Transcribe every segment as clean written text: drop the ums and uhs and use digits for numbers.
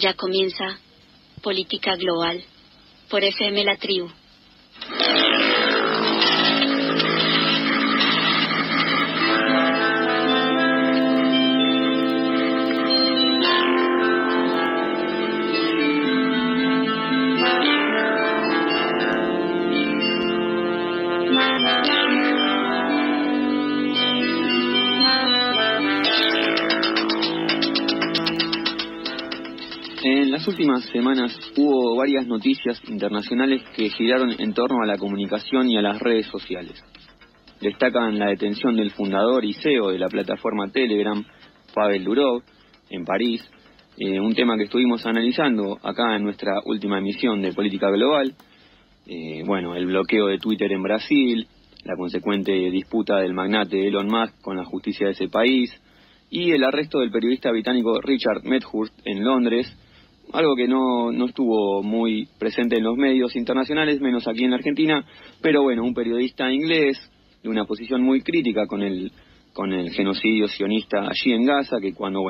Ya comienza Política Global por FM La Tribu. En las últimas semanas hubo varias noticias internacionales que giraron en torno a la comunicación y a las redes sociales. Destacan la detención del fundador y CEO de la plataforma Telegram, Pavel Durov, en París, un tema que estuvimos analizando acá en nuestra última emisión de Política Global. El bloqueo de Twitter en Brasil, la consecuente disputa del magnate Elon Musk con la justicia de ese país, y el arresto del periodista británico Richard Medhurst en Londres, algo que no estuvo muy presente en los medios internacionales, menos aquí en la Argentina, pero bueno, un periodista inglés de una posición muy crítica con el genocidio sionista allí en Gaza, que cuando,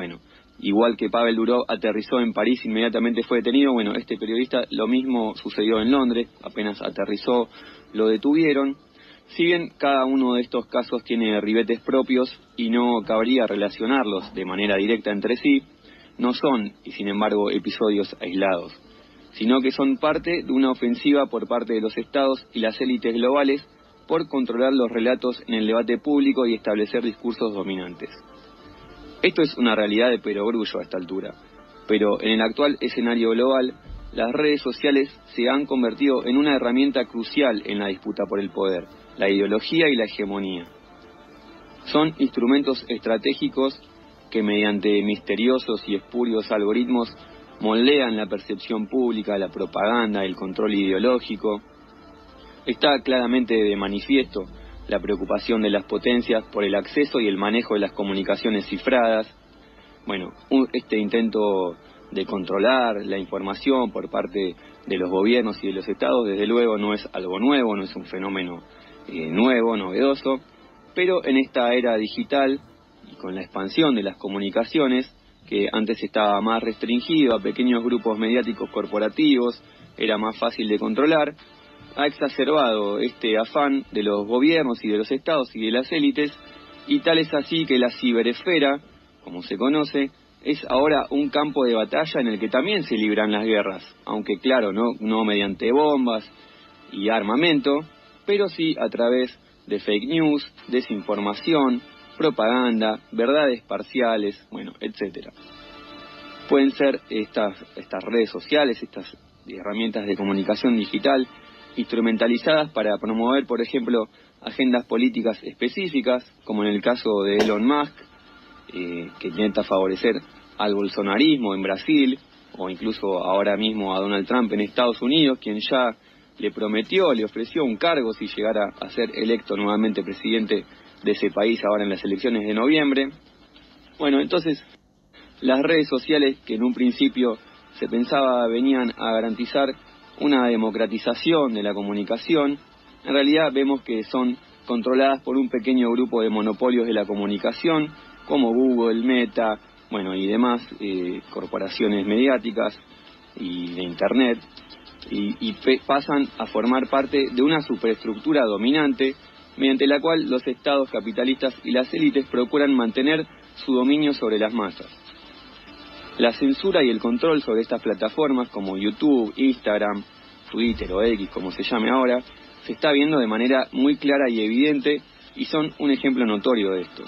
igual que Pavel Durov aterrizó en París, inmediatamente fue detenido. Este periodista, lo mismo sucedió en Londres, apenas aterrizó, lo detuvieron. Si bien cada uno de estos casos tiene ribetes propios y no cabría relacionarlos de manera directa entre sí, no son, y sin embargo, episodios aislados, sino que son parte de una ofensiva por parte de los estados y las élites globales por controlar los relatos en el debate público y establecer discursos dominantes. Esto es una realidad de perogrullo a esta altura, pero en el actual escenario global, las redes sociales se han convertido en una herramienta crucial en la disputa por el poder, la ideología y la hegemonía. Son instrumentos estratégicos que mediante misteriosos y espurios algoritmos moldean la percepción pública, la propaganda, el control ideológico. Está claramente de manifiesto la preocupación de las potencias por el acceso y el manejo de las comunicaciones cifradas. Este intento de controlar la información por parte de los gobiernos y de los estados, desde luego no es algo nuevo, no es un fenómeno novedoso, pero en esta era digital y con la expansión de las comunicaciones, que antes estaba más restringido a pequeños grupos mediáticos corporativos, era más fácil de controlar, ha exacerbado este afán de los gobiernos y de los estados y de las élites, y tal es así que la ciberesfera, como se conoce, es ahora un campo de batalla en el que también se libran las guerras, aunque claro, no mediante bombas y armamento, pero sí a través de fake news, desinformación, propaganda, verdades parciales, etcétera. Pueden ser estas redes sociales, estas herramientas de comunicación digital, instrumentalizadas para promover, por ejemplo, agendas políticas específicas, como en el caso de Elon Musk, que intenta favorecer al bolsonarismo en Brasil, o incluso ahora mismo a Donald Trump en Estados Unidos, quien ya le ofreció un cargo si llegara a ser electo nuevamente presidente de ese país ahora en las elecciones de noviembre. Entonces, las redes sociales, que en un principio se pensaba venían a garantizar una democratización de la comunicación, en realidad vemos que son controladas por un pequeño grupo de monopolios de la comunicación, como Google, Meta, y demás corporaciones mediáticas y de Internet, y pasan a formar parte de una superestructura dominante mediante la cual los estados capitalistas y las élites procuran mantener su dominio sobre las masas. La censura y el control sobre estas plataformas como YouTube, Instagram, Twitter o X, como se llame ahora, se está viendo de manera muy clara y evidente y son un ejemplo notorio de esto.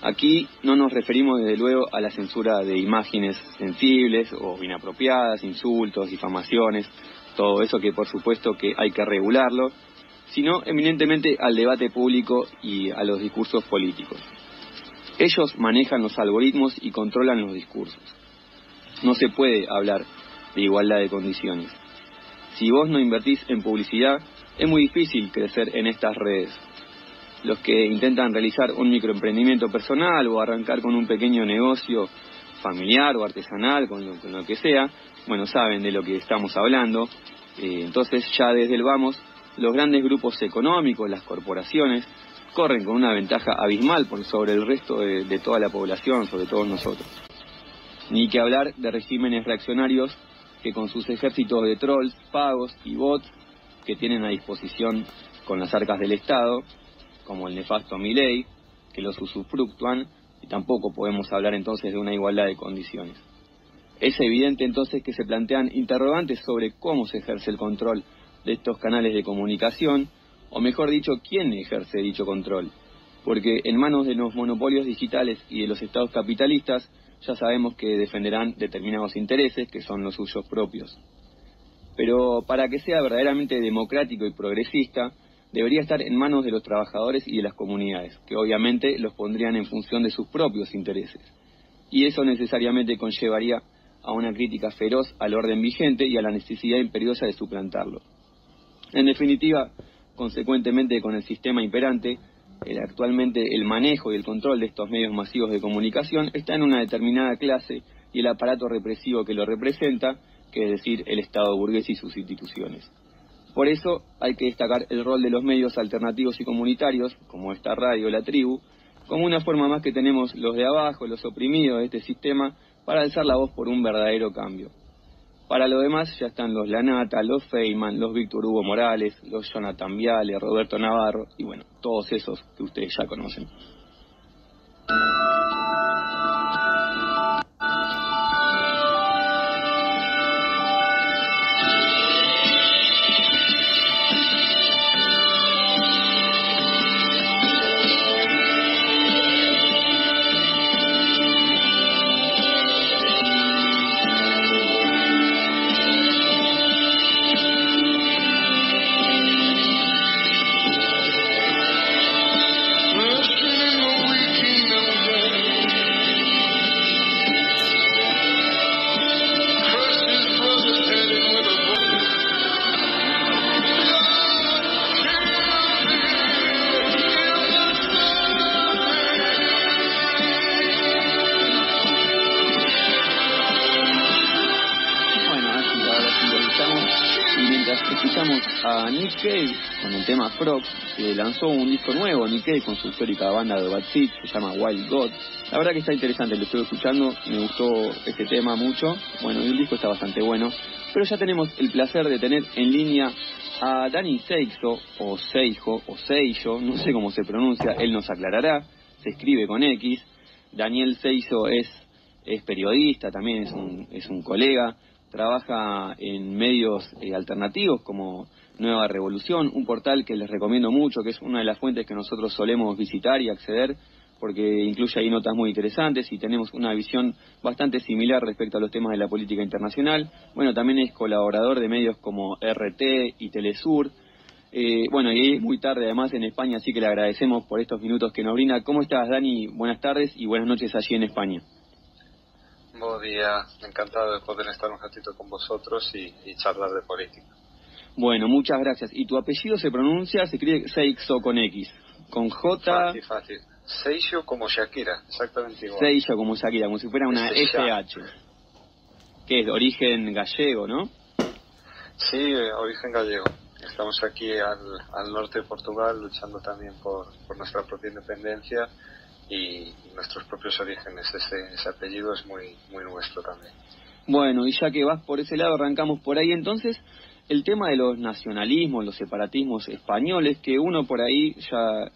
Aquí no nos referimos desde luego a la censura de imágenes sensibles o inapropiadas, insultos, difamaciones, todo eso que por supuesto que hay que regularlo, sino eminentemente al debate público y a los discursos políticos. Ellos manejan los algoritmos y controlan los discursos. No se puede hablar de igualdad de condiciones. Si vos no invertís en publicidad, es muy difícil crecer en estas redes. Los que intentan realizar un microemprendimiento personal o arrancar con un pequeño negocio familiar o artesanal, con lo que sea, saben de lo que estamos hablando. Entonces ya desde el vamos, los grandes grupos económicos, las corporaciones, corren con una ventaja abismal por sobre el resto de toda la población, sobre todos nosotros. Ni que hablar de regímenes reaccionarios que con sus ejércitos de trolls, pagos y bots que tienen a disposición con las arcas del Estado, como el nefasto Milei, que los usufructúan, y tampoco podemos hablar entonces de una igualdad de condiciones. Es evidente entonces que se plantean interrogantes sobre cómo se ejerce el control de estos canales de comunicación, o mejor dicho, quién ejerce dicho control, porque en manos de los monopolios digitales y de los estados capitalistas ya sabemos que defenderán determinados intereses que son los suyos propios. Pero para que sea verdaderamente democrático y progresista, debería estar en manos de los trabajadores y de las comunidades, que obviamente los pondrían en función de sus propios intereses. Y eso necesariamente conllevaría a una crítica feroz al orden vigente y a la necesidad imperiosa de suplantarlo. En definitiva, consecuentemente con el sistema imperante, actualmente el manejo y el control de estos medios masivos de comunicación está en una determinada clase y el aparato represivo que lo representa, que es decir, el Estado burgués y sus instituciones. Por eso hay que destacar el rol de los medios alternativos y comunitarios, como esta radio La Tribu, como una forma más que tenemos los de abajo, los oprimidos de este sistema, para alzar la voz por un verdadero cambio. Para lo demás ya están los Lanata, los Feynman, los Víctor Hugo Morales, los Jonathan Viale, Roberto Navarro y bueno, todos esos que ustedes ya conocen. Escuchamos a Nick Cave con el tema Frog, que lanzó un disco nuevo, Nick Cave, con su histórica banda de Bad Seeds, se llama Wild God. La verdad que está interesante, lo estoy escuchando, me gustó este tema mucho, bueno, y el disco está bastante bueno. Pero ya tenemos el placer de tener en línea a Dani Seixo, o Seijo, o Seijo, no sé cómo se pronuncia, él nos aclarará, se escribe con X. Daniel Seixo es periodista, también es un colega. Trabaja en medios alternativos como Nueva Revolución, un portal que les recomiendo mucho, que es una de las fuentes que nosotros solemos visitar y acceder, porque incluye ahí notas muy interesantes y tenemos una visión bastante similar respecto a los temas de la política internacional. Bueno, también es colaborador de medios como RT y Telesur. Bueno, y es muy tarde además en España, así que le agradecemos por estos minutos que nos brinda. ¿Cómo estás, Dani? Buenas tardes y buenas noches allí en España. Buen día, encantado de poder estar un ratito con vosotros y charlar de política. Bueno, muchas gracias. ¿Y tu apellido se escribe Seixo con X? ¿Con J? Fácil. Seixo como Shakira, exactamente igual. Seixo como Shakira, como si fuera una SH. Que es de origen gallego, ¿no? Sí, origen gallego. Estamos aquí al norte de Portugal luchando también por nuestra propia independencia y nuestros propios orígenes. Ese apellido es muy nuestro también. Bueno, y ya que vas por ese lado, arrancamos por ahí entonces. El tema de los nacionalismos, los separatismos españoles, que uno por ahí ya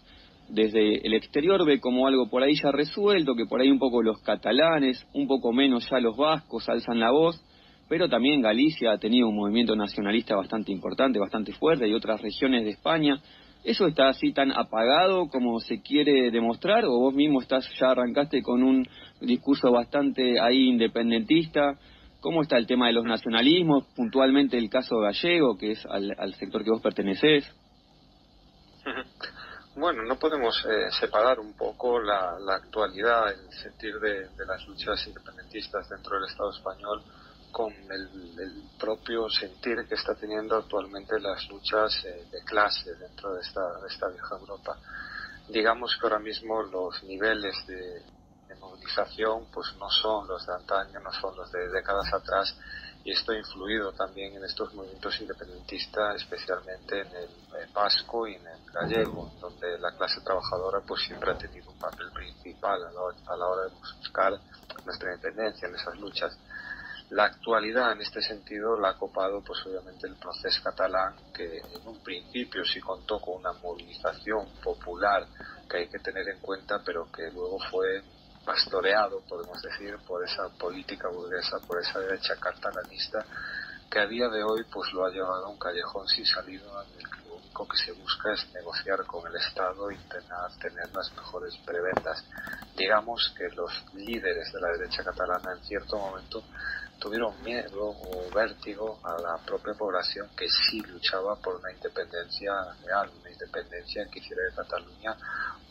desde el exterior ve como algo por ahí ya resuelto, que por ahí un poco los catalanes, un poco menos ya los vascos alzan la voz, pero también Galicia ha tenido un movimiento nacionalista bastante importante, bastante fuerte, y otras regiones de España. ¿Eso está así tan apagado como se quiere demostrar, o vos mismo ya arrancaste con un discurso bastante ahí independentista? ¿Cómo está el tema de los nacionalismos, puntualmente el caso gallego, que es al sector que vos pertenecés? Bueno, no podemos separar un poco la actualidad, el sentir de las luchas independentistas dentro del Estado español con el propio sentir que está teniendo actualmente las luchas de clase dentro de esta vieja Europa. Digamos que ahora mismo los niveles de movilización pues no son los de antaño, no son los de décadas atrás, y esto ha influido también en estos movimientos independentistas, especialmente en el vasco y en el gallego, donde la clase trabajadora pues siempre ha tenido un papel principal a la hora de buscar nuestra independencia en esas luchas. La actualidad en este sentido la ha copado pues obviamente el proceso catalán, que en un principio sí contó con una movilización popular que hay que tener en cuenta, pero que luego fue pastoreado, podemos decir, por esa política burguesa, por esa derecha catalanista, que a día de hoy pues lo ha llevado a un callejón sin salida, en el que lo único que se busca es negociar con el Estado e intentar tener las mejores prebendas. Digamos que los líderes de la derecha catalana en cierto momento tuvieron miedo o vértigo a la propia población, que sí luchaba por una independencia real, una independencia que hiciera de Cataluña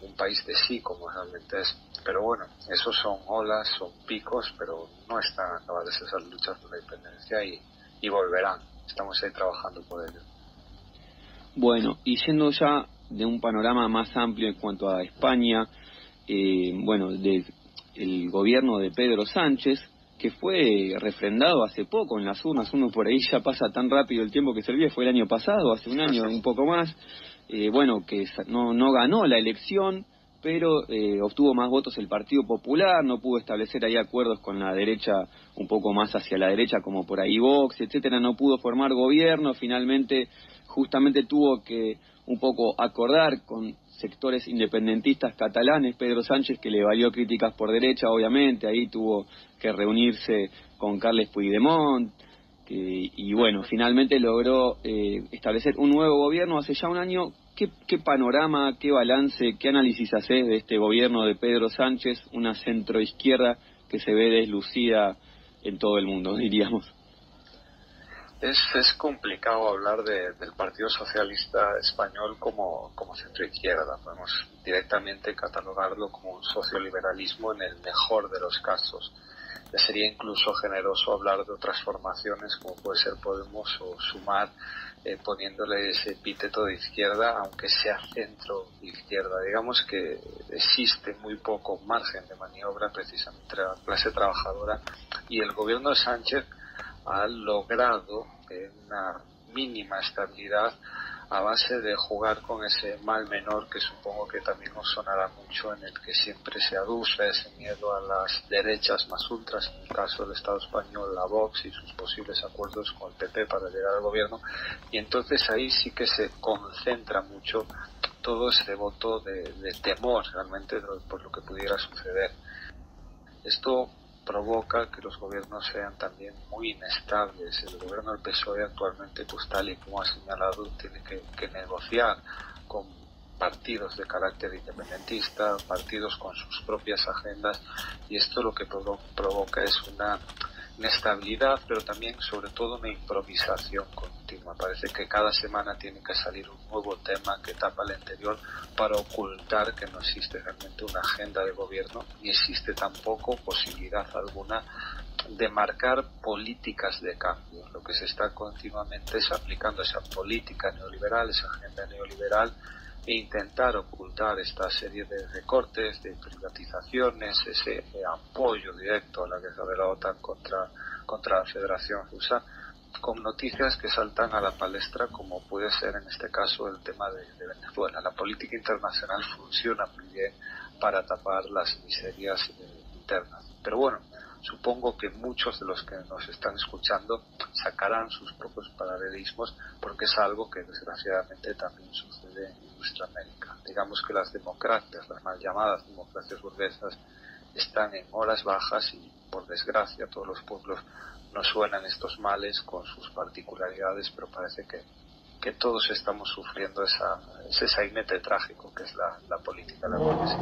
un país de sí, como realmente es. Pero bueno, esos son olas, son picos, pero no están acabadas esas luchas por la independencia y volverán. Estamos ahí trabajando por ello. Bueno, y yendo ya de un panorama más amplio en cuanto a España, el gobierno de Pedro Sánchez, que fue refrendado hace poco en las urnas, uno por ahí ya pasa tan rápido el tiempo que se olvida, fue el año pasado, hace un año, un poco más, que no ganó la elección, pero obtuvo más votos el Partido Popular, no pudo establecer ahí acuerdos con la derecha, un poco más hacia la derecha, como por ahí Vox, etcétera, no pudo formar gobierno, finalmente justamente tuvo que un poco acordar con sectores independentistas catalanes, Pedro Sánchez, que le valió críticas por derecha, obviamente, ahí tuvo que reunirse con Carles Puigdemont, y bueno, finalmente logró establecer un nuevo gobierno hace ya un año. ¿Qué panorama, qué balance, qué análisis haces de este gobierno de Pedro Sánchez, una centroizquierda que se ve deslucida en todo el mundo, diríamos? Es complicado hablar del Partido Socialista Español como centroizquierda. Podemos directamente catalogarlo como un socioliberalismo en el mejor de los casos. Ya sería incluso generoso hablar de otras formaciones como puede ser Podemos o Sumar, poniéndole ese epíteto de izquierda, aunque sea centro-izquierda. Digamos que existe muy poco margen de maniobra precisamente entre la clase trabajadora, y el gobierno de Sánchez ha logrado una mínima estabilidad a base de jugar con ese mal menor que supongo que también os sonará mucho, en el que siempre se aduce ese miedo a las derechas más ultras, en el caso del Estado español, la Vox y sus posibles acuerdos con el PP para llegar al gobierno, y entonces ahí sí que se concentra mucho todo ese voto de temor realmente por lo que pudiera suceder. Esto provoca que los gobiernos sean también muy inestables. El gobierno del PSOE actualmente, pues tal y como ha señalado, tiene que negociar con partidos de carácter independentista, partidos con sus propias agendas, y esto lo que provoca es una inestabilidad, pero también sobre todo una improvisación continua. Parece que cada semana tiene que salir un nuevo tema que tapa el anterior para ocultar que no existe realmente una agenda de gobierno, ni existe tampoco posibilidad alguna de marcar políticas de cambio. Lo que se está continuamente es aplicando esa política neoliberal, esa agenda neoliberal, e intentar ocultar esta serie de recortes, de privatizaciones, ese apoyo directo a la guerra de la OTAN contra la Federación Rusa, con noticias que saltan a la palestra, como puede ser en este caso el tema de Venezuela. La política internacional funciona muy bien para tapar las miserias internas. Pero bueno, supongo que muchos de los que nos están escuchando sacarán sus propios paralelismos, porque es algo que desgraciadamente también sucede en nuestra América. Digamos que las democracias, las mal llamadas democracias burguesas, están en horas bajas y, por desgracia, todos los pueblos nos suenan estos males con sus particularidades, pero parece que todos estamos sufriendo ese sainete trágico que es la política de la burguesía.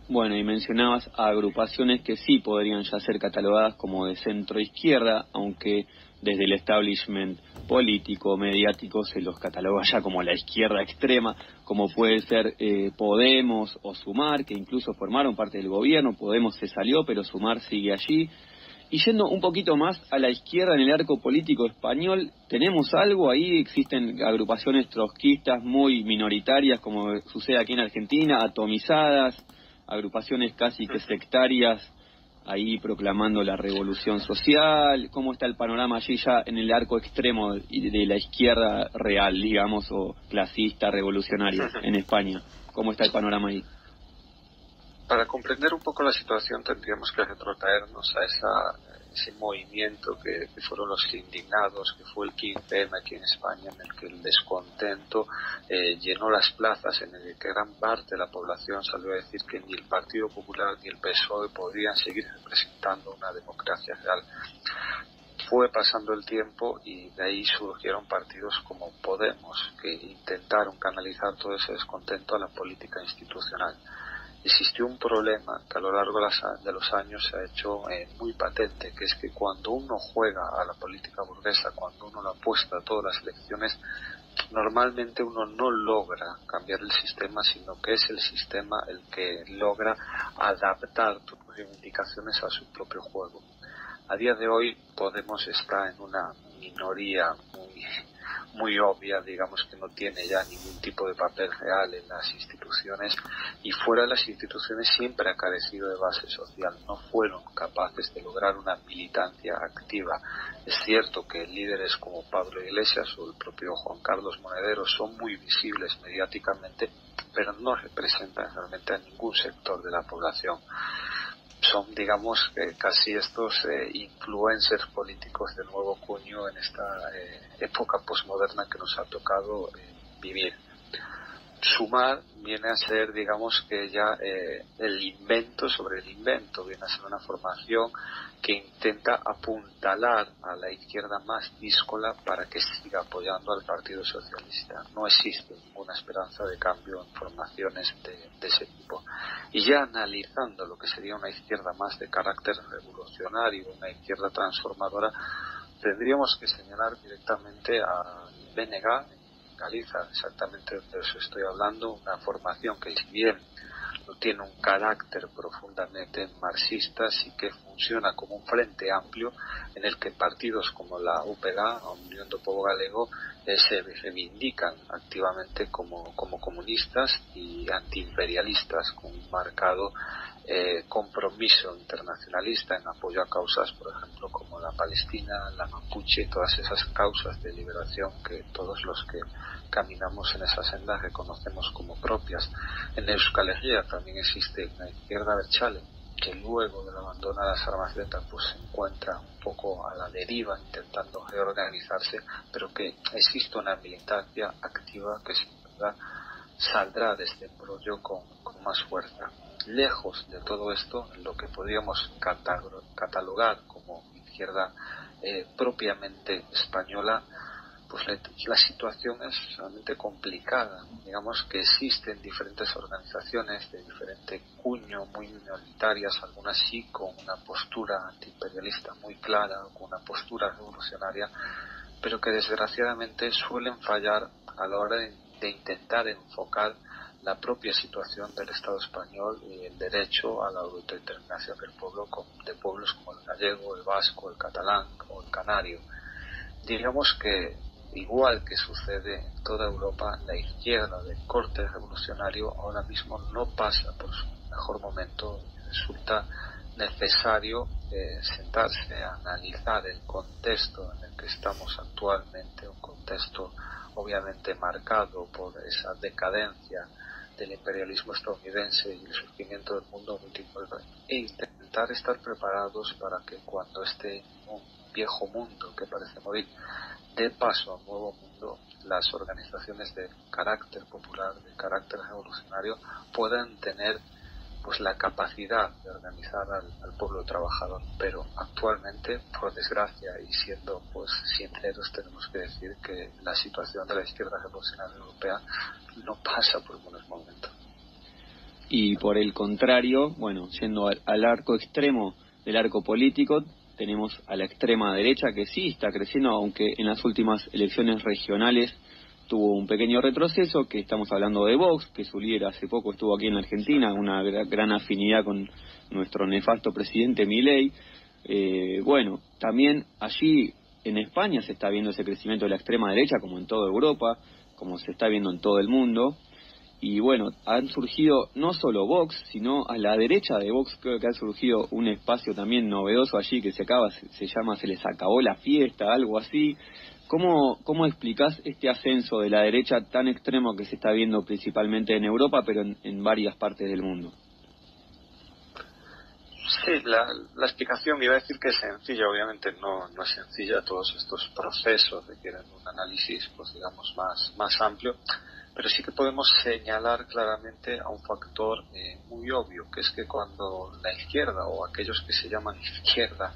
Bueno, y mencionabas a agrupaciones que sí podrían ya ser catalogadas como de centro-izquierda, aunque desde el establishment político, mediático, se los cataloga ya como la izquierda extrema, como puede ser Podemos o Sumar, que incluso formaron parte del gobierno. Podemos se salió, pero Sumar sigue allí. Y yendo un poquito más a la izquierda en el arco político español, ¿tenemos algo ahí? ¿Existen agrupaciones trotskistas muy minoritarias, como sucede aquí en Argentina, atomizadas, agrupaciones casi que sectarias ahí proclamando la revolución social. ¿Cómo está el panorama allí ya en el arco extremo de la izquierda real, digamos, o clasista, revolucionaria en España? ¿Cómo está el panorama ahí? Para comprender un poco la situación tendríamos que retrotraernos a ese movimiento que fueron los indignados, que fue el 15M aquí en España, en el que el descontento llenó las plazas, en el que gran parte de la población salió a decir que ni el Partido Popular ni el PSOE podrían seguir representando una democracia real. Fue pasando el tiempo y de ahí surgieron partidos como Podemos, que intentaron canalizar todo ese descontento a la política institucional. Existió un problema que a lo largo de los años se ha hecho muy patente, que es que cuando uno juega a la política burguesa, cuando uno la apuesta a todas las elecciones, normalmente uno no logra cambiar el sistema, sino que es el sistema el que logra adaptar tus reivindicaciones a su propio juego. A día de hoy Podemos está en una minoría muy obvia, digamos, que no tiene ya ningún tipo de papel real en las instituciones, y fuera de las instituciones siempre ha carecido de base social. No fueron capaces de lograr una militancia activa. Es cierto que líderes como Pablo Iglesias o el propio Juan Carlos Monedero son muy visibles mediáticamente, pero no representan realmente a ningún sector de la población. Son, digamos, casi estos influencers políticos de nuevo cuño en esta época posmoderna que nos ha tocado vivir. Sumar viene a ser, digamos, que ya el invento sobre el invento, viene a ser una formación que intenta apuntalar a la izquierda más díscola para que siga apoyando al Partido Socialista. No existe ninguna esperanza de cambio en formaciones de ese tipo. Y ya analizando lo que sería una izquierda más de carácter revolucionario, una izquierda transformadora, tendríamos que señalar directamente a BNG, Galiza, exactamente de eso estoy hablando, una formación que si bien no tiene un carácter profundamente marxista, sí que funciona como un frente amplio en el que partidos como la UPG, la Unión do Pobo Galego, se reivindican activamente como comunistas y antiimperialistas, con un marcado compromiso internacionalista en apoyo a causas, por ejemplo, como la Palestina, la Mapuche, todas esas causas de liberación que todos los que caminamos en esa senda reconocemos como propias. En Euskal Herria también existe una izquierda abertzale que luego del abandono de las armas lentas pues se encuentra un poco a la deriva intentando reorganizarse, pero que existe una militancia activa que sin duda saldrá de este embrollo con más fuerza. Lejos de todo esto, lo que podríamos catalogar como izquierda propiamente española, pues la situación es realmente complicada. Digamos que existen diferentes organizaciones de diferente cuño, muy minoritarias, algunas sí con una postura antiimperialista muy clara, con una postura revolucionaria, pero que desgraciadamente suelen fallar a la hora de intentar enfocar la propia situación del Estado español y el derecho a la autodeterminación del pueblo, de pueblos como el gallego, el vasco, el catalán o el canario. Digamos que igual que sucede en toda Europa, la izquierda de corte revolucionario ahora mismo no pasa por su mejor momento. Resulta necesario sentarse a analizar el contexto en el que estamos actualmente, un contexto obviamente marcado por esa decadencia del imperialismo estadounidense y el surgimiento del mundo multipolar, e intentar estar preparados para que cuando este viejo mundo que parece morir dé paso a un nuevo mundo, las organizaciones de carácter popular, de carácter revolucionario, puedan tener pues la capacidad de organizar al pueblo trabajador. Pero actualmente, por desgracia, y siendo pues sinceros, tenemos que decir que la situación de la izquierda revolucionaria europea no pasa por buenos momentos. Y por el contrario, bueno, yendo al arco extremo del arco político, tenemos a la extrema derecha que sí está creciendo, aunque en las últimas elecciones regionales tuvo un pequeño retroceso, que estamos hablando de Vox, que su líder hace poco estuvo aquí en Argentina, una gran afinidad con nuestro nefasto presidente Milei. Bueno, también allí en España se está viendo ese crecimiento de la extrema derecha, como en toda Europa, como se está viendo en todo el mundo. y bueno, han surgido no solo Vox, sino a la derecha de Vox creo que ha surgido un espacio también novedoso allí que se llama Se les acabó la fiesta, algo así. ¿Cómo explicás este ascenso de la derecha tan extremo que se está viendo principalmente en Europa, pero en varias partes del mundo? Sí, la explicación iba a decir que es sencilla, obviamente no es sencilla, todos estos procesos requieren un análisis, pues digamos, más amplio, pero sí que podemos señalar claramente a un factor muy obvio, que es que cuando la izquierda o aquellos que se llaman izquierda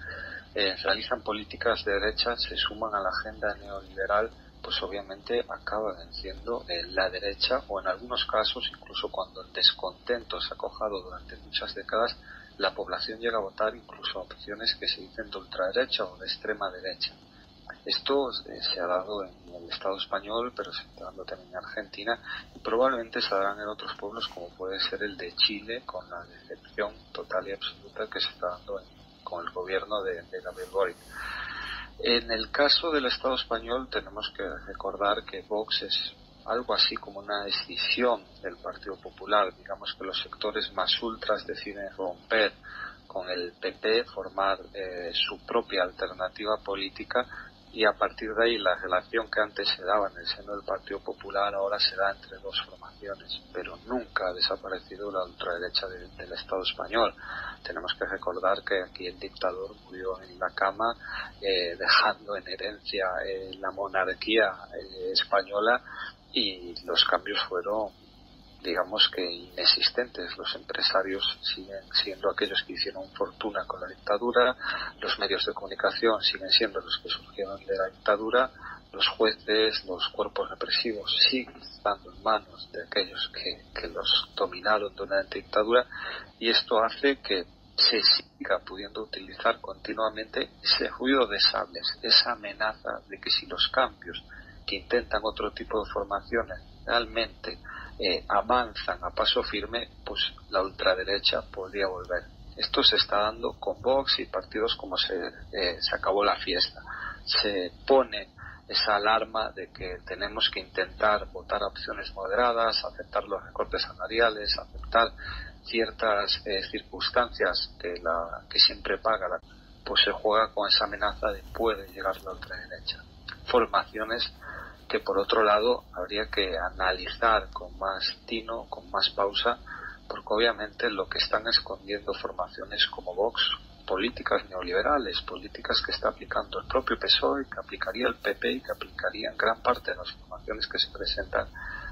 realizan políticas de derecha, se suman a la agenda neoliberal, pues obviamente acaba venciendo la derecha, o en algunos casos, incluso cuando el descontento se ha cojado durante muchas décadas, la población llega a votar incluso a opciones que se dicen de ultraderecha o de extrema derecha. Esto se ha dado en el Estado español, pero se está dando también en Argentina, y probablemente se darán en otros pueblos como puede ser el de Chile, con la decepción total y absoluta que se está dando con el gobierno de Gabriel Boric. En el caso del Estado español tenemos que recordar que Vox es algo así como una escisión del Partido Popular. Digamos que los sectores más ultras deciden romper con el PP, formar su propia alternativa política, y a partir de ahí la relación que antes se daba en el seno del Partido Popular ahora se da entre dos formaciones, pero nunca ha desaparecido la ultraderecha del Estado español. Tenemos que recordar que aquí el dictador murió en la cama, dejando en herencia la monarquía española, y los cambios fueron, digamos que inexistentes. Los empresarios siguen siendo aquellos que hicieron fortuna con la dictadura, los medios de comunicación siguen siendo los que surgieron de la dictadura, los jueces, los cuerpos represivos siguen estando en manos de aquellos que los dominaron durante la dictadura, y esto hace que se siga pudiendo utilizar continuamente ese ruido de sables, esa amenaza de que si los cambios que intentan otro tipo de formaciones realmente avanzan a paso firme, pues la ultraderecha podría volver. Esto se está dando con Vox y partidos como se acabó la fiesta. Se pone esa alarma de que tenemos que intentar votar a opciones moderadas, aceptar los recortes salariales, aceptar ciertas circunstancias que siempre paga, pues se juega con esa amenaza de puede llegar la ultraderecha. Formaciones que por otro lado habría que analizar con más tino, con más pausa, porque obviamente lo que están escondiendo formaciones como Vox, políticas neoliberales, políticas que está aplicando el propio PSOE, que aplicaría el PP y que aplicarían gran parte de las formaciones que se presentan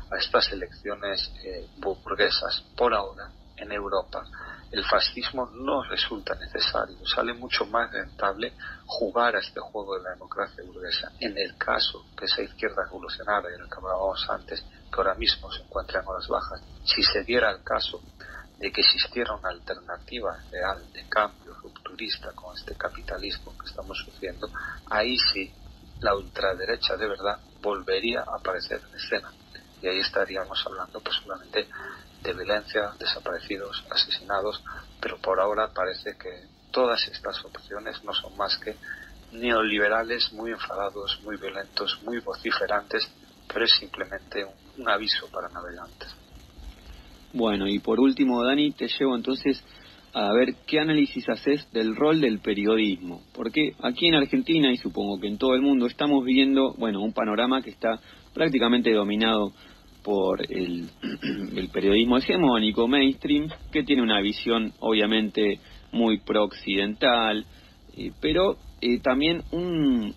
a estas elecciones burguesas. Por ahora, en Europa, el fascismo no resulta necesario, sale mucho más rentable jugar a este juego de la democracia burguesa. En el caso que esa izquierda revolucionaria, de la que hablábamos antes, que ahora mismo se encuentra en horas bajas, si se diera el caso de que existiera una alternativa real de cambio rupturista con este capitalismo que estamos sufriendo, ahí sí la ultraderecha de verdad volvería a aparecer en escena, y ahí estaríamos hablando pues solamente de violencia, desaparecidos, asesinados, pero por ahora parece que todas estas opciones no son más que neoliberales muy enfadados, muy violentos, muy vociferantes, pero es simplemente un aviso para navegantes. Bueno, y por último, Dani, te llevo entonces a ver qué análisis haces del rol del periodismo, porque aquí en Argentina, y supongo que en todo el mundo, estamos viendo, bueno, un panorama que está prácticamente dominado por el periodismo hegemónico, mainstream, que tiene una visión obviamente muy pro-occidental, pero también un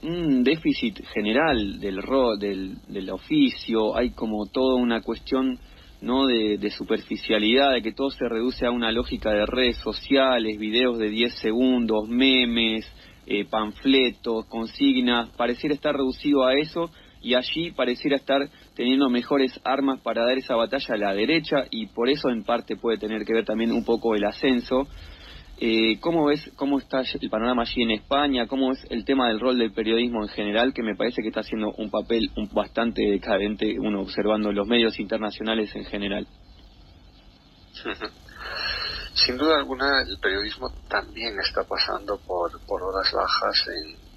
déficit general del rol, del oficio. Hay como toda una cuestión, ¿no?, de superficialidad, de que todo se reduce a una lógica de redes sociales, videos de 10 segundos, memes, panfletos, consignas. Pareciera estar reducido a eso, y allí pareciera estar teniendo mejores armas para dar esa batalla a la derecha, y por eso en parte puede tener que ver también un poco el ascenso. ¿Cómo ves, cómo está el panorama allí en España? ¿Cómo es el tema del rol del periodismo en general, que me parece que está haciendo un papel bastante decadente, uno observando los medios internacionales en general? Sin duda alguna, el periodismo también está pasando por horas bajas,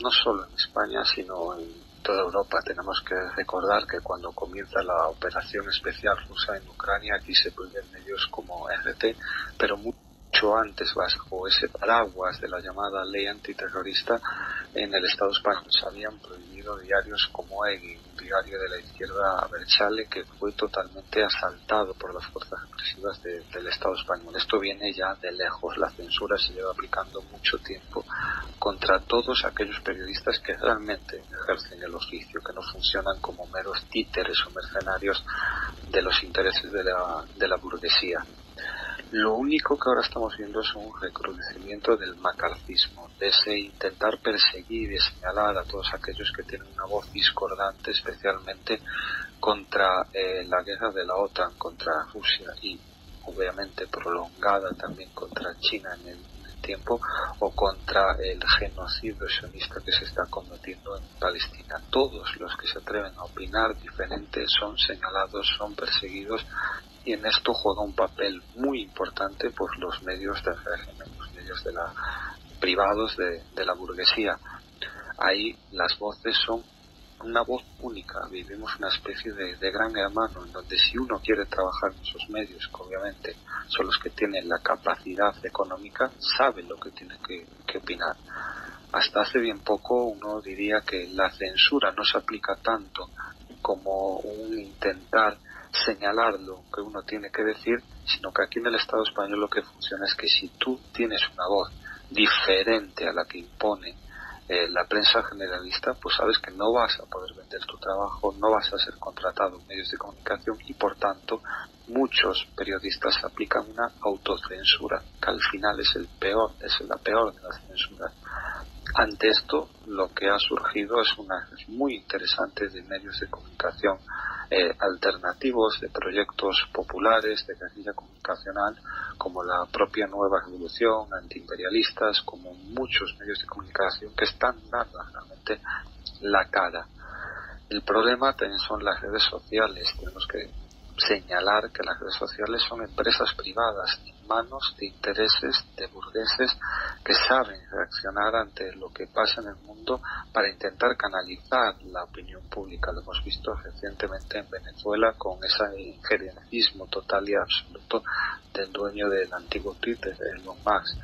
no solo en España, sino en toda Europa. Tenemos que recordar que cuando comienza la operación especial rusa en Ucrania, aquí se prohíben medios como RT, pero mucho antes, bajo ese paraguas de la llamada ley antiterrorista, en el Estado español se habían prohibido diarios como EGI, un diario de la izquierda Abertzale que fue totalmente asaltado por las fuerzas represivas del Estado español. Esto viene ya de lejos. La censura se lleva aplicando mucho tiempo contra todos aquellos periodistas que realmente ejercen el oficio, que no funcionan como meros títeres o mercenarios de los intereses de la burguesía. Lo único que ahora estamos viendo es un recrudecimiento del macartismo, de ese intentar perseguir y señalar a todos aquellos que tienen una voz discordante, especialmente contra la guerra de la OTAN contra Rusia y obviamente prolongada también contra China en el tiempo, o contra el genocidio sionista que se está cometiendo en Palestina. Todos los que se atreven a opinar diferente son señalados, son perseguidos, y en esto juega un papel muy importante pues los medios del régimen, los medios privados de la burguesía. Ahí las voces son una voz única. Vivimos una especie de gran hermano en donde si uno quiere trabajar en esos medios, que obviamente son los que tienen la capacidad económica, sabe lo que tiene que opinar. Hasta hace bien poco uno diría que la censura no se aplica tanto como un intentar señalar lo que uno tiene que decir, sino que aquí en el Estado español lo que funciona es que si tú tienes una voz diferente a la que impone la prensa generalista, pues sabes que no vas a poder vender tu trabajo, no vas a ser contratado en medios de comunicación, y por tanto muchos periodistas aplican una autocensura, que al final es la peor de las censuras. Ante esto, lo que ha surgido es una red muy interesante de medios de comunicación alternativos, de proyectos populares, de guerrilla comunicacional, como la propia Nueva Revolución, antiimperialistas, como muchos medios de comunicación que están dando realmente la cara. El problema también son las redes sociales. Tenemos que señalar que las redes sociales son empresas privadas en manos de intereses de burgueses que saben reaccionar ante lo que pasa en el mundo para intentar canalizar la opinión pública. Lo hemos visto recientemente en Venezuela con ese injerencismo total y absoluto del dueño del antiguo Twitter, Elon Musk.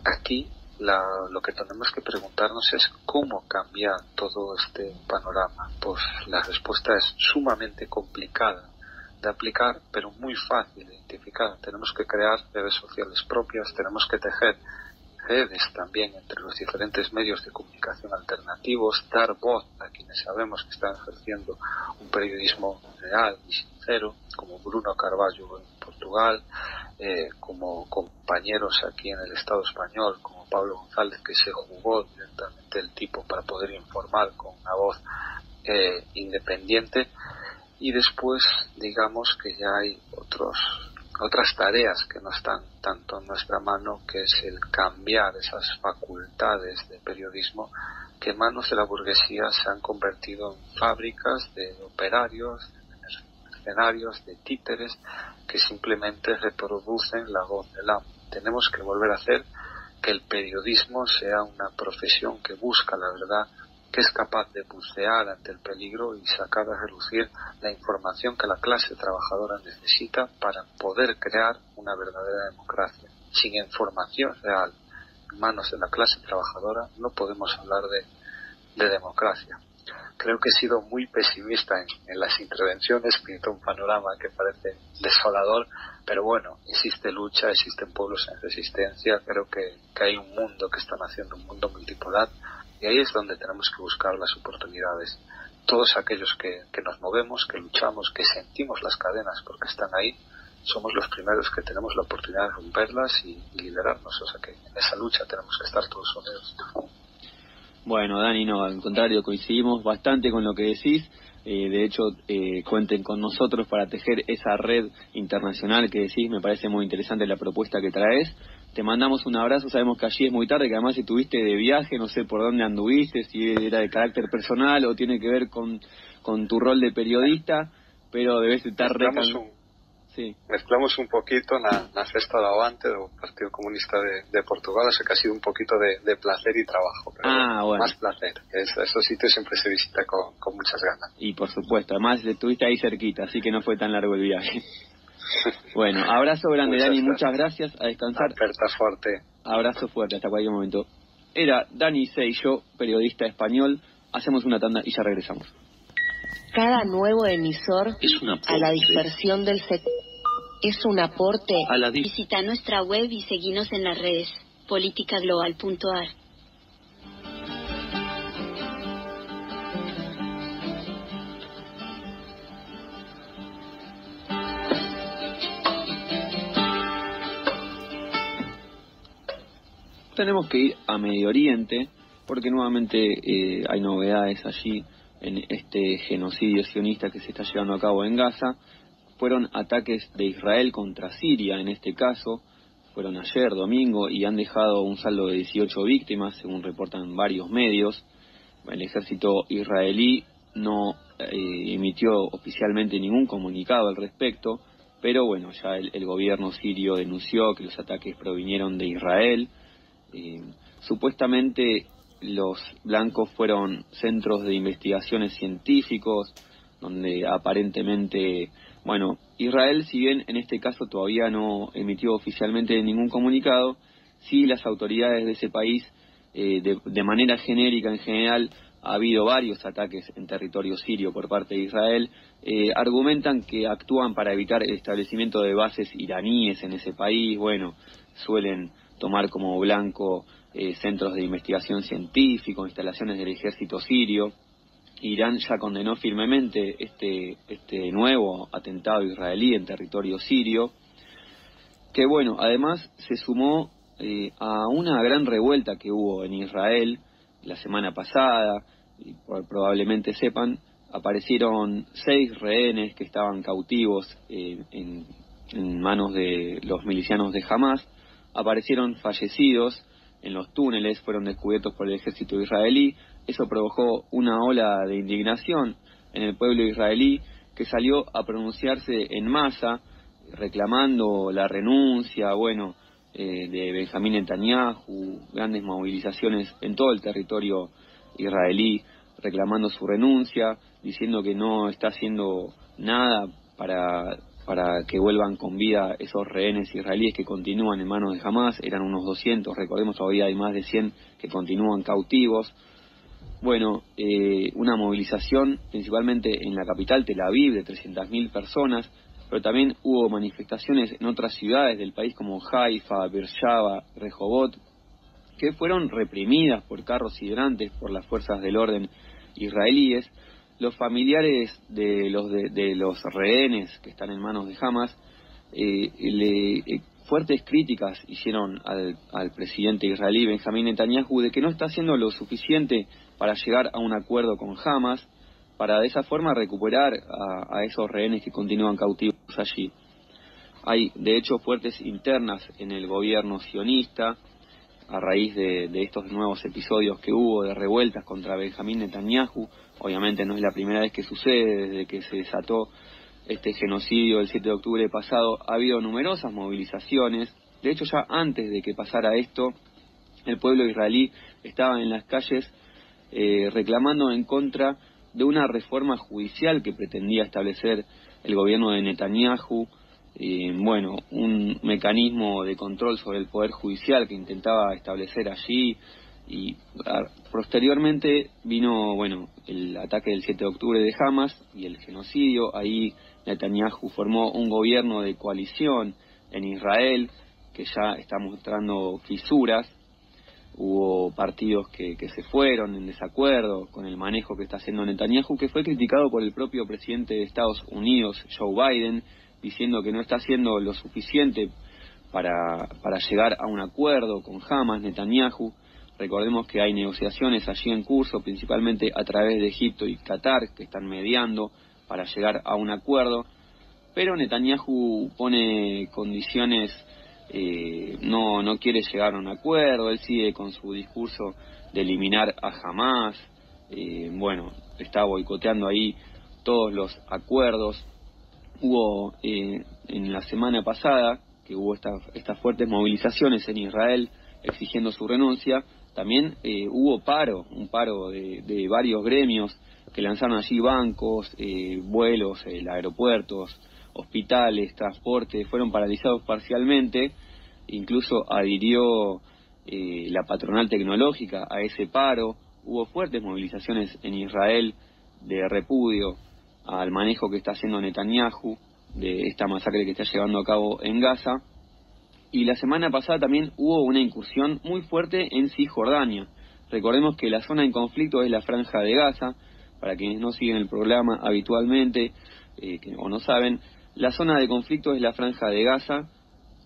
Aquí lo que tenemos que preguntarnos es cómo cambiar todo este panorama. Pues la respuesta es sumamente complicada de aplicar, pero muy fácil de identificar. Tenemos que crear redes sociales propias, tenemos que tejer redes también entre los diferentes medios de comunicación alternativos, dar voz a quienes sabemos que están ejerciendo un periodismo real y sincero, como Bruno Carvalho en Portugal, como compañeros aquí en el Estado español, como Pablo González, que se jugó directamente el tipo para poder informar con una voz independiente. Y después, digamos que ya hay otras tareas que no están tanto en nuestra mano, que es el cambiar esas facultades de periodismo que en manos de la burguesía se han convertido en fábricas de operarios, de mercenarios, de títeres que simplemente reproducen la voz del amo. Tenemos que volver a hacer que el periodismo sea una profesión que busca la verdad, que es capaz de bucear ante el peligro y sacar a relucir la información que la clase trabajadora necesita para poder crear una verdadera democracia. Sin información real en manos de la clase trabajadora no podemos hablar de democracia. Creo que he sido muy pesimista en las intervenciones, pinto un panorama que parece desolador, pero bueno, existe lucha, existen pueblos en resistencia, creo que hay un mundo que están haciendo, un mundo multipolar, y ahí es donde tenemos que buscar las oportunidades. Todos aquellos que nos movemos, que luchamos, que sentimos las cadenas porque están ahí, somos los primeros que tenemos la oportunidad de romperlas y liberarnos. O sea que en esa lucha tenemos que estar todos unidos. Bueno, Dani, no, al contrario, coincidimos bastante con lo que decís. De hecho, cuenten con nosotros para tejer esa red internacional que decís. Me parece muy interesante la propuesta que traes. Te mandamos un abrazo, sabemos que allí es muy tarde, que además estuviste de viaje, no sé por dónde anduviste, si era de carácter personal o tiene que ver con tu rol de periodista, pero debes estar Sí. Mezclamos un poquito na festa do Avante do Partido Comunista de Portugal, o sea que ha sido un poquito de placer y trabajo, pero bueno. más placer. Esos sitios siempre se visita con muchas ganas. Y por supuesto, además estuviste ahí cerquita, así que no fue tan largo el viaje. Bueno, abrazo grande, Dani, muchas gracias, a descansar. Aperta fuerte. Abrazo fuerte, hasta cualquier momento. Era Dani Seillo, periodista español. Hacemos una tanda y ya regresamos. Cada nuevo emisor es un aporte a la dispersión del sector. Es un aporte a la Visita nuestra web y seguinos en las redes politicaglobal.ar. Tenemos que ir a Medio Oriente porque nuevamente hay novedades allí en este genocidio sionista que se está llevando a cabo en Gaza. Fueron ataques de Israel contra Siria, en este caso, fueron ayer, domingo, y han dejado un saldo de 18 víctimas, según reportan varios medios. El ejército israelí no emitió oficialmente ningún comunicado al respecto, pero bueno, ya el gobierno sirio denunció que los ataques provinieron de Israel. Supuestamente los blancos fueron centros de investigaciones científicos, donde aparentemente, bueno, Israel, si bien en este caso todavía no emitió oficialmente ningún comunicado, sí las autoridades de ese país, de manera genérica en general, ha habido varios ataques en territorio sirio por parte de Israel, argumentan que actúan para evitar el establecimiento de bases iraníes en ese país. Bueno, suelen tomar como blanco centros de investigación científico, instalaciones del ejército sirio. Irán ya condenó firmemente este nuevo atentado israelí en territorio sirio, que bueno, además se sumó a una gran revuelta que hubo en Israel la semana pasada, y probablemente sepan, aparecieron 6 rehenes que estaban cautivos en manos de los milicianos de Hamás, aparecieron fallecidos en los túneles, fueron descubiertos por el ejército israelí. Eso provocó una ola de indignación en el pueblo israelí, que salió a pronunciarse en masa, reclamando la renuncia, de Benjamín Netanyahu, grandes movilizaciones en todo el territorio israelí, reclamando su renuncia, diciendo que no está haciendo nada para que vuelvan con vida esos rehenes israelíes que continúan en manos de Hamás. Eran unos 200, recordemos, todavía hay más de 100 que continúan cautivos. Bueno, una movilización principalmente en la capital, Tel Aviv, de 300.000 personas, pero también hubo manifestaciones en otras ciudades del país como Haifa, Beersheba, Rehovot, que fueron reprimidas por carros hidrantes por las fuerzas del orden israelíes. Los familiares de los rehenes que están en manos de Hamás fuertes críticas hicieron al presidente israelí Benjamín Netanyahu de que no está haciendo lo suficiente para llegar a un acuerdo con Hamás, para de esa forma recuperar a esos rehenes que continúan cautivos allí. Hay de hecho fuertes internas en el gobierno sionista a raíz de estos nuevos episodios que hubo de revueltas contra Benjamín Netanyahu. Obviamente no es la primera vez que sucede. Desde que se desató este genocidio el 7 de octubre pasado ha habido numerosas movilizaciones. De hecho, ya antes de que pasara esto, el pueblo israelí estaba en las calles reclamando en contra de una reforma judicial que pretendía establecer el gobierno de Netanyahu, un mecanismo de control sobre el poder judicial que intentaba establecer allí. Y posteriormente vino el ataque del 7 de octubre de Hamás y el genocidio. Ahí Netanyahu formó un gobierno de coalición en Israel que ya está mostrando fisuras. Hubo partidos que se fueron en desacuerdo con el manejo que está haciendo Netanyahu, que fue criticado por el propio presidente de Estados Unidos, Joe Biden, diciendo que no está haciendo lo suficiente para llegar a un acuerdo con Hamás. Netanyahu, recordemos que hay negociaciones allí en curso, principalmente a través de Egipto y Qatar, que están mediando para llegar a un acuerdo, pero Netanyahu pone condiciones, no quiere llegar a un acuerdo. Él sigue con su discurso de eliminar a Hamás, está boicoteando ahí todos los acuerdos. Hubo en la semana pasada, que hubo estas fuertes movilizaciones en Israel exigiendo su renuncia, también hubo un paro de varios gremios que lanzaron allí bancos, vuelos, aeropuertos, hospitales, transporte, fueron paralizados parcialmente. Incluso adhirió la patronal tecnológica a ese paro. Hubo fuertes movilizaciones en Israel de repudio al manejo que está haciendo Netanyahu de esta masacre que está llevando a cabo en Gaza. Y la semana pasada también hubo una incursión muy fuerte en Cisjordania. Recordemos que la zona en conflicto es la Franja de Gaza. Para quienes no siguen el programa habitualmente o no saben, la zona de conflicto es la Franja de Gaza,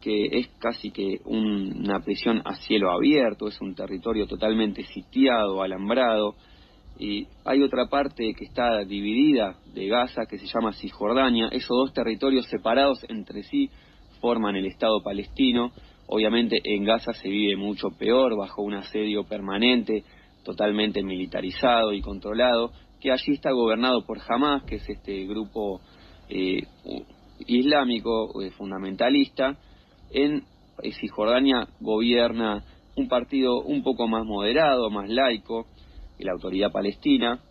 que es casi que una prisión a cielo abierto, es un territorio totalmente sitiado, alambrado. Y hay otra parte que está dividida de Gaza que se llama Cisjordania. Esos dos territorios separados entre sí forman el Estado palestino. Obviamente en Gaza se vive mucho peor, bajo un asedio permanente, totalmente militarizado y controlado, que allí está gobernado por Hamás, que es este grupo islámico fundamentalista. En Cisjordania gobierna un partido un poco más moderado, más laico, la Autoridad Palestina.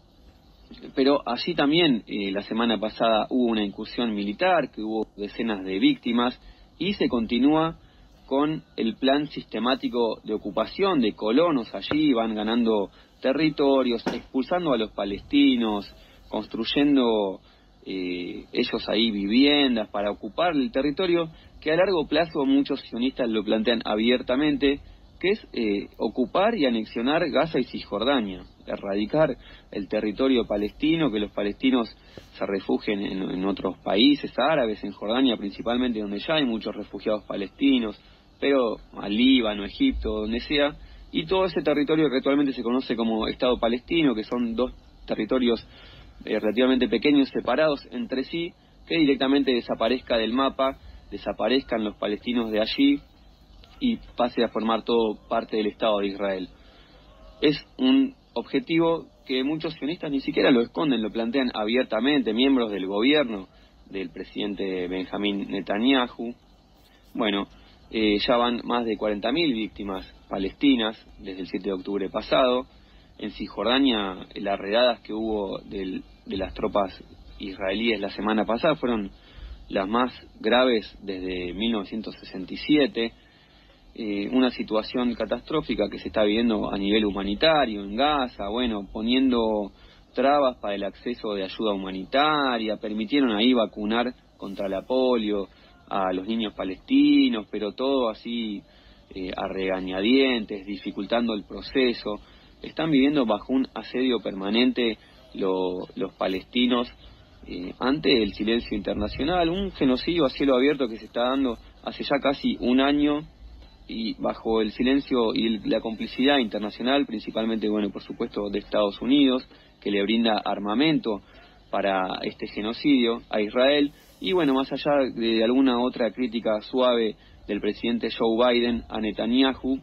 Pero allí también la semana pasada hubo una incursión militar, que hubo decenas de víctimas, y se continúa con el plan sistemático de ocupación de colonos. Allí van ganando territorios, expulsando a los palestinos, construyendo ellos ahí viviendas para ocupar el territorio, que a largo plazo muchos sionistas lo plantean abiertamente, que es ocupar y anexionar Gaza y Cisjordania, erradicar el territorio palestino, que los palestinos se refugien en otros países árabes, en Jordania principalmente, donde ya hay muchos refugiados palestinos, pero a Líbano, Egipto, donde sea, y todo ese territorio que actualmente se conoce como Estado palestino, que son dos territorios relativamente pequeños, separados entre sí, que directamente desaparezca del mapa, desaparezcan los palestinos de allí y pase a formar todo parte del Estado de Israel. Es un objetivo que muchos sionistas ni siquiera lo esconden, lo plantean abiertamente, miembros del gobierno del presidente Benjamín Netanyahu. Bueno, ya van más de 40.000 víctimas palestinas desde el 7 de octubre pasado. En Cisjordania, las redadas que hubo de las tropas israelíes la semana pasada fueron las más graves desde 1967. Una situación catastrófica que se está viviendo a nivel humanitario en Gaza, bueno, poniendo trabas para el acceso de ayuda humanitaria, permitieron ahí vacunar contra la polio a los niños palestinos, pero todo así a regañadientes, dificultando el proceso. Están viviendo bajo un asedio permanente los palestinos ante el silencio internacional, un genocidio a cielo abierto que se está dando hace ya casi un año, y bajo el silencio y la complicidad internacional, principalmente, bueno, por supuesto, de Estados Unidos, que le brinda armamento para este genocidio a Israel. Y bueno, más allá de alguna otra crítica suave del presidente Joe Biden a Netanyahu,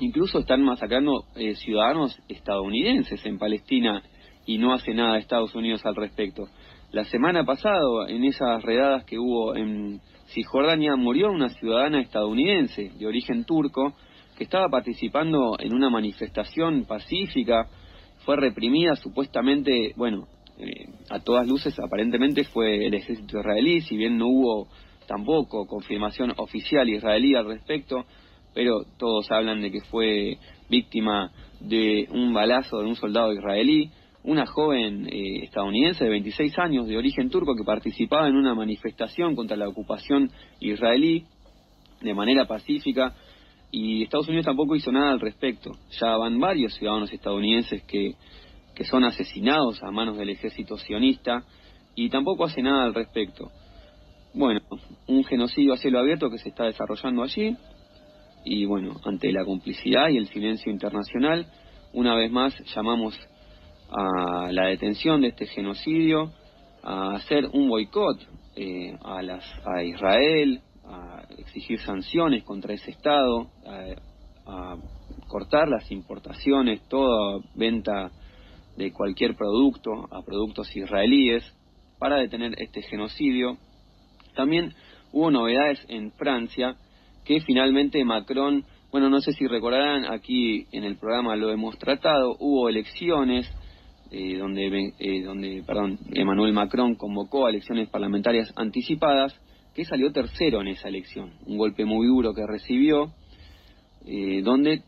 incluso están masacrando ciudadanos estadounidenses en Palestina y no hace nada Estados Unidos al respecto. La semana pasada, en esas redadas que hubo en Cisjordania, murió una ciudadana estadounidense de origen turco que estaba participando en una manifestación pacífica. Fue reprimida supuestamente, bueno, a todas luces aparentemente fue el ejército israelí, si bien no hubo tampoco confirmación oficial israelí al respecto, pero todos hablan de que fue víctima de un balazo de un soldado israelí. Una joven estadounidense de 26 años de origen turco que participaba en una manifestación contra la ocupación israelí de manera pacífica, y Estados Unidos tampoco hizo nada al respecto. Ya van varios ciudadanos estadounidenses que son asesinados a manos del ejército sionista y tampoco hace nada al respecto. Bueno, un genocidio a cielo abierto que se está desarrollando allí, y bueno, ante la complicidad y el silencio internacional, una vez más llamamos a la detención de este genocidio, a hacer un boicot a Israel, a exigir sanciones contra ese Estado, a cortar las importaciones, toda venta de cualquier producto a productos israelíes, para detener este genocidio También hubo novedades en Francia, que finalmente Macron, bueno, no sé si recordarán, aquí en el programa lo hemos tratado, hubo elecciones donde Emmanuel Macron convocó a elecciones parlamentarias anticipadas, que salió tercero en esa elección, un golpe muy duro que recibió, donde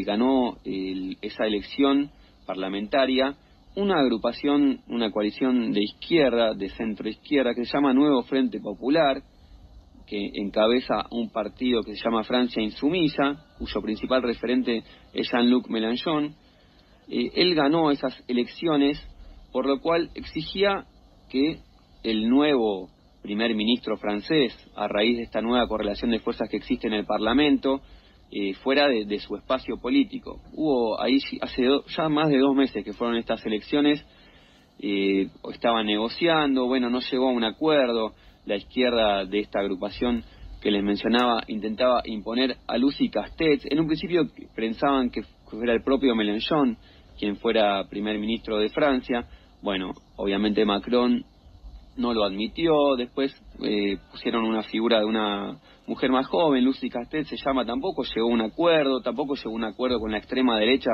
ganó esa elección parlamentaria una agrupación, una coalición de izquierda, de centro izquierda, que se llama Nuevo Frente Popular, que encabeza un partido que se llama Francia Insumisa, cuyo principal referente es Jean-Luc Mélenchon. Él ganó esas elecciones, por lo cual exigía que el nuevo primer ministro francés, a raíz de esta nueva correlación de fuerzas que existe en el Parlamento, fuera de su espacio político. Hubo ahí hace ya más de 2 meses que fueron estas elecciones, estaban negociando, bueno, no llegó a un acuerdo. La izquierda de esta agrupación que les mencionaba intentaba imponer a Lucie Castex. En un principio pensaban que fuera el propio Mélenchon quien fuera primer ministro de Francia. Bueno, obviamente Macron no lo admitió. Después pusieron una figura de una mujer más joven, Lucie Castex se llama, tampoco llegó a un acuerdo, con la extrema derecha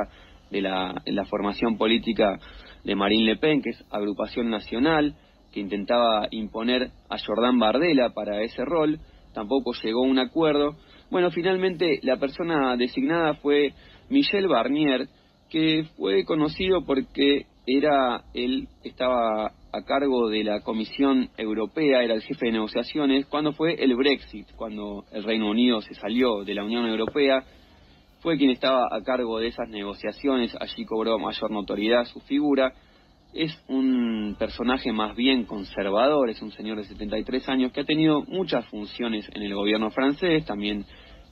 de la formación política de Marine Le Pen, que es Agrupación Nacional, que intentaba imponer a Jordan Bardella para ese rol, tampoco llegó a un acuerdo. Bueno, finalmente la persona designada fue Michel Barnier, que fue conocido porque él estaba a cargo de la Comisión Europea, era el jefe de negociaciones cuando fue el Brexit, cuando el Reino Unido se salió de la Unión Europea. Fue quien estaba a cargo de esas negociaciones, allí cobró mayor notoriedad su figura. Es un personaje más bien conservador, es un señor de 73 años que ha tenido muchas funciones en el gobierno francés, también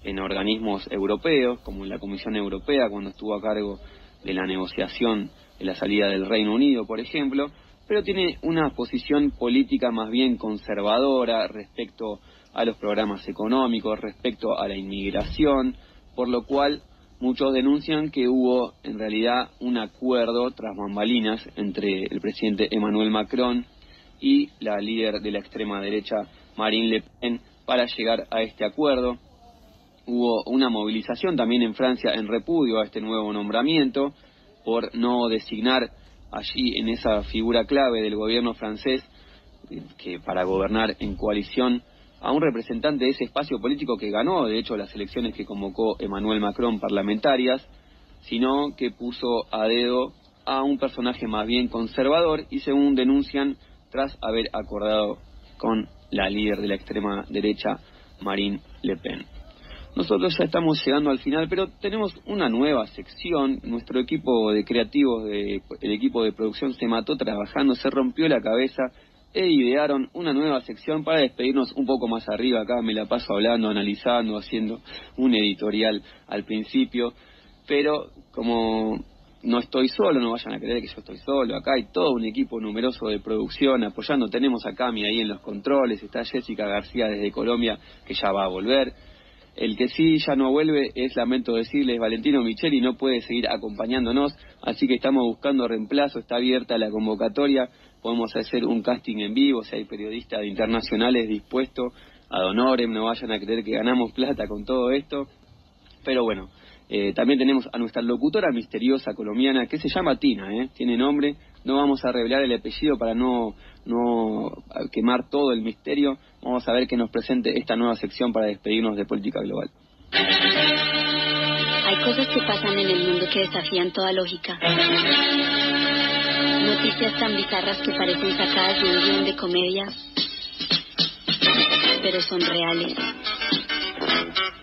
en organismos europeos, como en la Comisión Europea, cuando estuvo a cargo de la negociación de la salida del Reino Unido, por ejemplo, pero tiene una posición política más bien conservadora respecto a los programas económicos, respecto a la inmigración, por lo cual muchos denuncian que hubo en realidad un acuerdo tras bambalinas entre el presidente Emmanuel Macron y la líder de la extrema derecha Marine Le Pen para llegar a este acuerdo. Hubo una movilización también en Francia en repudio a este nuevo nombramiento por no designar allí en esa figura clave del gobierno francés, que para gobernar en coalición, a un representante de ese espacio político que ganó, de hecho, las elecciones que convocó Emmanuel Macron parlamentarias, sino que puso a dedo a un personaje más bien conservador y, según denuncian, tras haber acordado con la líder de la extrema derecha, Marine Le Pen. Nosotros ya estamos llegando al final, pero tenemos una nueva sección. Nuestro equipo de creativos, el equipo de producción se mató trabajando, se rompió la cabeza e idearon una nueva sección para despedirnos un poco más arriba. Acá me la paso hablando, analizando, haciendo un editorial al principio, pero como no estoy solo, no vayan a creer que yo estoy solo, acá hay todo un equipo numeroso de producción apoyando. Tenemos a Cami ahí en los controles, está Jessica García desde Colombia, que ya va a volver. El que sí ya no vuelve es, lamento decirles, Valentino Micheli, no puede seguir acompañándonos, así que estamos buscando reemplazo, está abierta la convocatoria, podemos hacer un casting en vivo, si hay periodistas internacionales dispuestos, ad honorem, no vayan a creer que ganamos plata con todo esto, pero bueno, también tenemos a nuestra locutora misteriosa colombiana, que se llama Tina, tiene nombre, no vamos a revelar el apellido para no quemar todo el misterio. Vamos a ver que nos presente esta nueva sección para despedirnos de Política Global. Hay cosas que pasan en el mundo que desafían toda lógica. Noticias tan bizarras que parecen sacadas de un guión de comedia, pero son reales.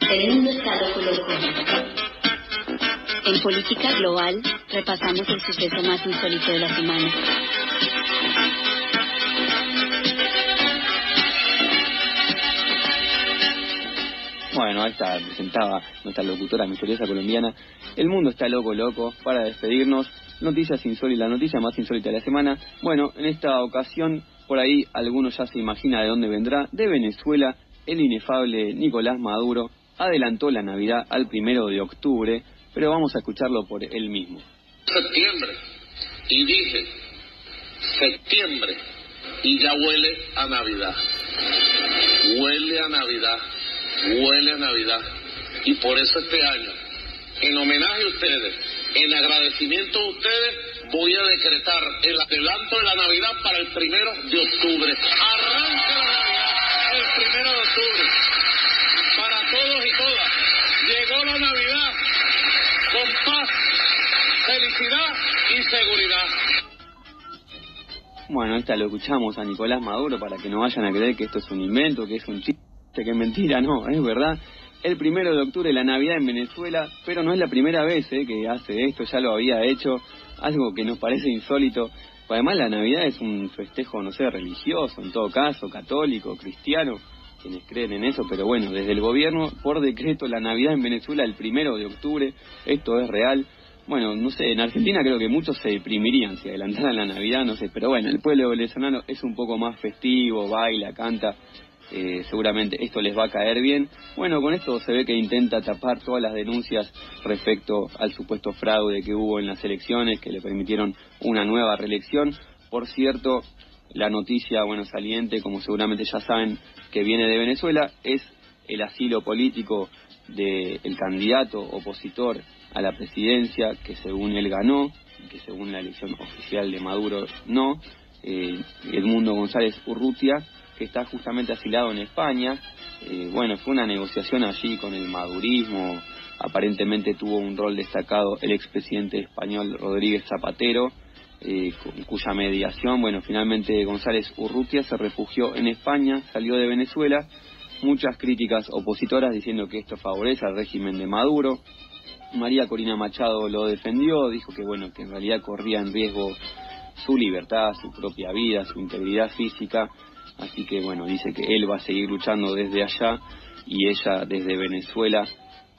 El mundo está loco. En Política Global repasamos el suceso más insólito de la semana. Bueno, ahí está, presentaba nuestra locutora misteriosa colombiana. El mundo está loco, para despedirnos. Noticias insólitas, la noticia más insólita de la semana. Bueno, en esta ocasión, por ahí alguno ya se imagina de dónde vendrá. De Venezuela, el inefable Nicolás Maduro adelantó la Navidad al 1 de octubre, pero vamos a escucharlo por él mismo. Septiembre, y dije, septiembre, y ya huele a Navidad. huele a Navidad, huele a Navidad. Y por eso este año, en homenaje a ustedes, en agradecimiento a ustedes, voy a decretar el adelanto de la Navidad para el 1 de octubre. Arranca la Navidad el 1 de octubre. Para todos y todas, llegó la Navidad con paz, felicidad y seguridad. Bueno, esta lo escuchamos a Nicolás Maduro para que no vayan a creer que esto es un invento, que es un chiste, que es mentira, no, es verdad. El 1 de octubre, la Navidad en Venezuela, pero no es la primera vez que hace esto, ya lo había hecho, algo que nos parece insólito. Además, la Navidad es un festejo, no sé, religioso, en todo caso, católico, cristiano, quienes creen en eso, pero bueno, desde el gobierno, por decreto, la Navidad en Venezuela el 1 de octubre, esto es real. Bueno, no sé, en Argentina creo que muchos se deprimirían si adelantaran la Navidad, no sé, pero bueno, el pueblo venezolano es un poco más festivo, baila, canta, seguramente esto les va a caer bien. Bueno, con esto se ve que intenta tapar todas las denuncias respecto al supuesto fraude que hubo en las elecciones, que le permitieron una nueva reelección. Por cierto, la noticia, bueno, saliente, como seguramente ya saben, que viene de Venezuela, es el asilo político del candidato opositor a la presidencia, que según él ganó, que según la elección oficial de Maduro no, Edmundo González Urrutia, que está justamente asilado en España. Bueno, fue una negociación allí con el madurismo, aparentemente tuvo un rol destacado el expresidente español Rodríguez Zapatero, cuya mediación, bueno, finalmente González Urrutia se refugió en España, salió de Venezuela. Muchas críticas opositoras diciendo que esto favorece al régimen de Maduro. María Corina Machado lo defendió, dijo que bueno, que en realidad corría en riesgo su libertad, su propia vida, su integridad física, así que bueno, dice que él va a seguir luchando desde allá y ella desde Venezuela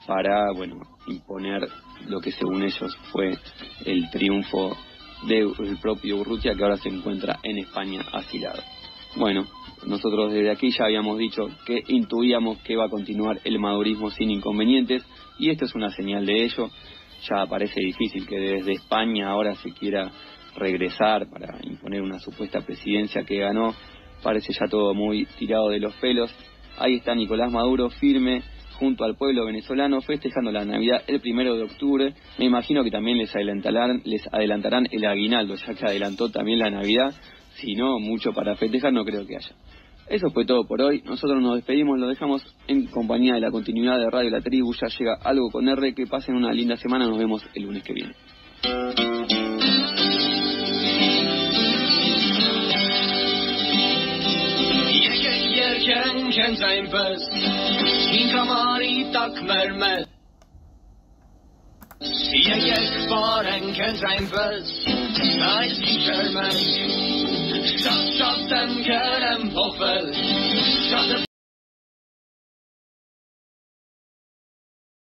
para, bueno, imponer lo que según ellos fue el triunfo del propio Urrutia, que ahora se encuentra en España asilado. Bueno, nosotros desde aquí ya habíamos dicho que intuíamos que va a continuar el madurismo sin inconvenientes, y esto es una señal de ello. Ya parece difícil que desde España ahora se quiera regresar para imponer una supuesta presidencia que ganó. Parece ya todo muy tirado de los pelos. Ahí está Nicolás Maduro firme junto al pueblo venezolano festejando la Navidad el 1 de octubre. Me imagino que también les adelantarán el aguinaldo, ya que adelantó también la Navidad. Si no, mucho para festejar no creo que haya. Eso fue todo por hoy. Nosotros nos despedimos, lo dejamos en compañía de la continuidad de Radio La Tribu. Ya llega Algo con R. Que pasen una linda semana. Nos vemos el lunes que viene. Shot them, cut them, puffel. Shot them.